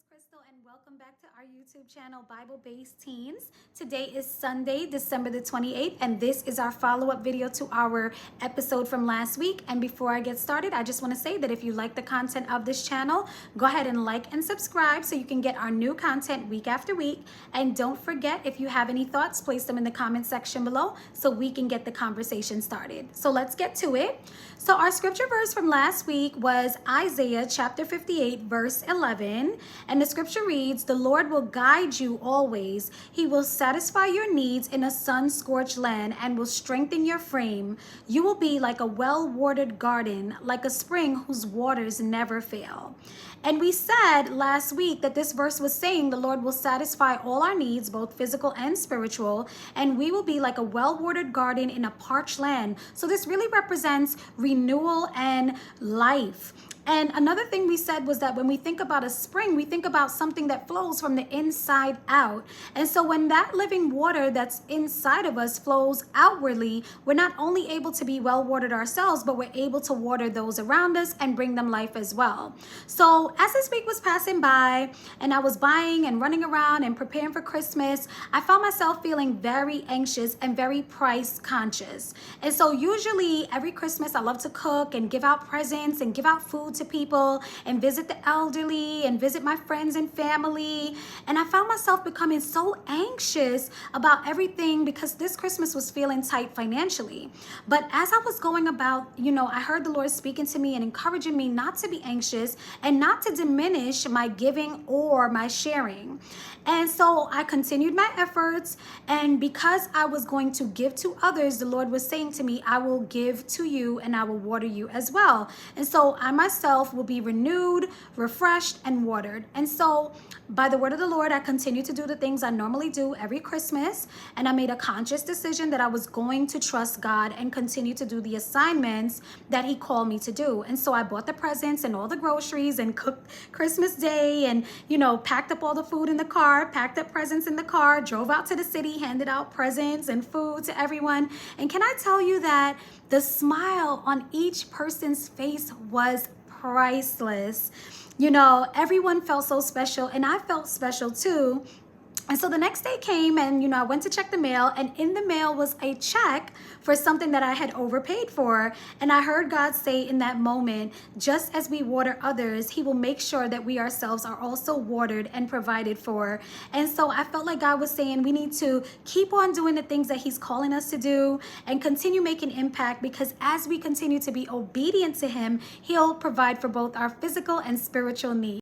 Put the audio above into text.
Crystal, and welcome back to our YouTube channel, Bible Based Teens. Today is Sunday, December the 28th, and this is our follow-up video to our episode from last week. And before I get started, I just want to say that if you like the content of this channel, go ahead and like and subscribe so you can get our new content week after week. And don't forget, if you have any thoughts, place them in the comment section below so we can get the conversation started. So let's get to it. So our scripture verse from last week was Isaiah chapter 58, verse 11. And the scripture reads, "The Lord will guide you always. He will satisfy your needs in a sun-scorched land and will strengthen your frame. You will be like a well-watered garden, like a spring whose waters never fail." And we said last week that this verse was saying the Lord will satisfy all our needs, both physical and spiritual, and we will be like a well-watered garden in a parched land. So this really represents renewal and life. And another thing we said was that when we think about a spring, we think about something that flows from the inside out. And so when that living water that's inside of us flows outwardly, we're not only able to be well watered ourselves, but we're able to water those around us and bring them life as well. So as this week was passing by and I was buying and running around and preparing for Christmas, I found myself feeling very anxious and very price conscious. And so usually every Christmas I love to cook and give out presents and give out food to people and visit the elderly and visit my friends and family. And I found myself becoming so anxious about everything because this Christmas was feeling tight financially. But as I was going about, I heard the Lord speaking to me and encouraging me not to be anxious and not to diminish my giving or my sharing. And so I continued my efforts, and because I was going to give to others, the Lord was saying to me, I will give to you and I will water you as well. And so I myself will be renewed, refreshed, and watered. And so by the word of the Lord, I continue to do the things I normally do every Christmas, and I made a conscious decision that I was going to trust God and continue to do the assignments that He called me to do. And so I bought the presents and all the groceries and cooked Christmas Day and, packed up all the food in the car, packed up presents in the car, drove out to the city, handed out presents and food to everyone. And can I tell you that the smile on each person's face was priceless. Everyone felt so special, and I felt special too. And so the next day came and, I went to check the mail, and in the mail was a check for something that I had overpaid for. And I heard God say in that moment, just as we water others, He will make sure that we ourselves are also watered and provided for. And so I felt like God was saying we need to keep on doing the things that He's calling us to do and continue making impact, because as we continue to be obedient to Him, He'll provide for both our physical and spiritual needs.